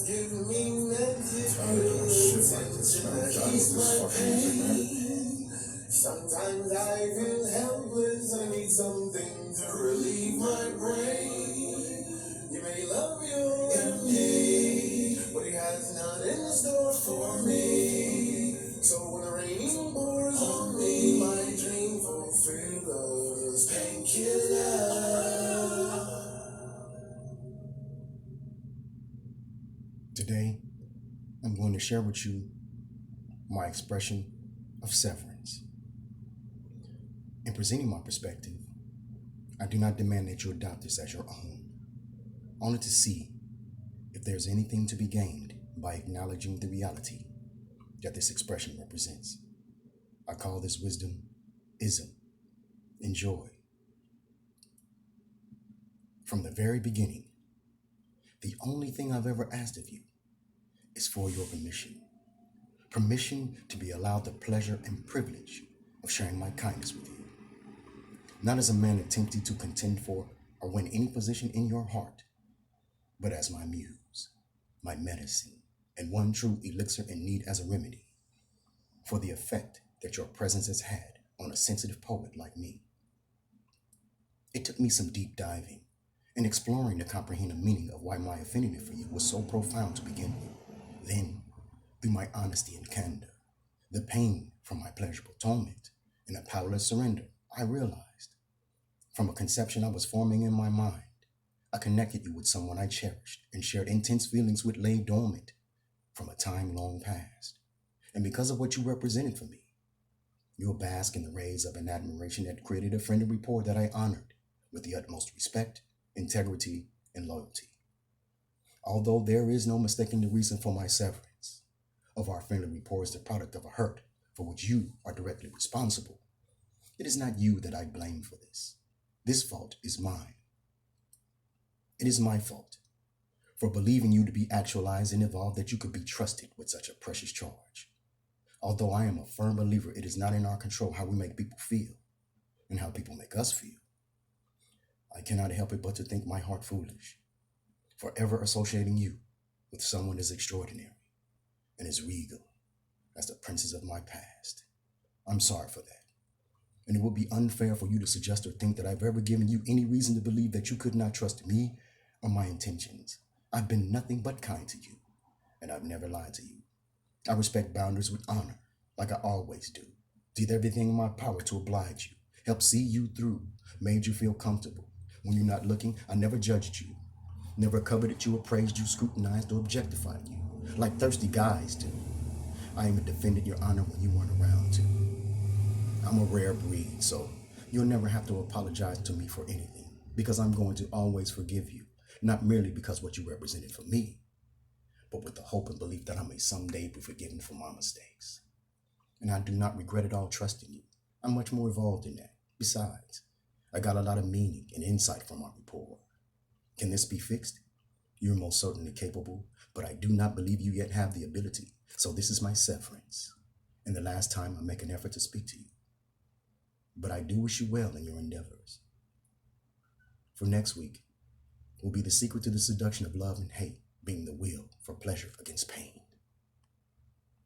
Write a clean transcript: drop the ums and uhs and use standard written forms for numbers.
give me medical attention to ease my pain. Sometimes I feel helpless, I need something to relieve my brain. You may love your MD, but he has none in store for me. So when the rain pours on me, my dream fulfillers, painkiller. Today, I'm going to share with you my expression of severance. In presenting my perspective, I do not demand that you adopt this as your own, only to see if there's anything to be gained by acknowledging the reality that this expression represents. I call this wisdom ism. Enjoy. From the very beginning, the only thing I've ever asked of you is for your permission. Permission to be allowed the pleasure and privilege of sharing my kindness with you. Not as a man attempting to contend for or win any position in your heart, but as my muse, my medicine, and one true elixir in need as a remedy for the effect that your presence has had on a sensitive poet like me. It took me some deep diving and exploring to comprehend the meaning of why my affinity for you was so profound to begin with. Then, through my honesty and candor, the pain from my pleasurable torment, and a powerless surrender, I realized, from a conception I was forming in my mind, I connected you with someone I cherished and shared intense feelings with lay dormant from a time long past. And because of what you represented for me, you'll bask in the rays of an admiration that created a friendly rapport that I honored with the utmost respect, integrity, and loyalty. Although there is no mistaking the reason for my severance, of our friendly rapport is the product of a hurt for which you are directly responsible. It is not you that I blame for this. This fault is mine. It is my fault for believing you to be actualized and evolved, that you could be trusted with such a precious charge. Although I am a firm believer it is not in our control how we make people feel and how people make us feel, I cannot help it but to think my heart foolish, forever associating you with someone as extraordinary and as regal as the princes of my past. I'm sorry for that. And it would be unfair for you to suggest or think that I've ever given you any reason to believe that you could not trust me or my intentions. I've been nothing but kind to you, and I've never lied to you. I respect boundaries with honor, like I always do. Did everything in my power to oblige you, help see you through, made you feel comfortable. When you're not looking, I never judged you, never coveted you, appraised you, scrutinized, or objectified you, like thirsty guys do. I even defended your honor when you weren't around to. I'm a rare breed, so you'll never have to apologize to me for anything, because I'm going to always forgive you, not merely because what you represented for me, but with the hope and belief that I may someday be forgiven for my mistakes. And I do not regret at all trusting you. I'm much more evolved than that. Besides, I got a lot of meaning and insight from our rapport. Can this be fixed? You're most certainly capable, but I do not believe you yet have the ability. So this is my severance, and the last time I make an effort to speak to you. But I do wish you well in your endeavors. For next week will be the secret to the seduction of love and hate, being the will for pleasure against pain.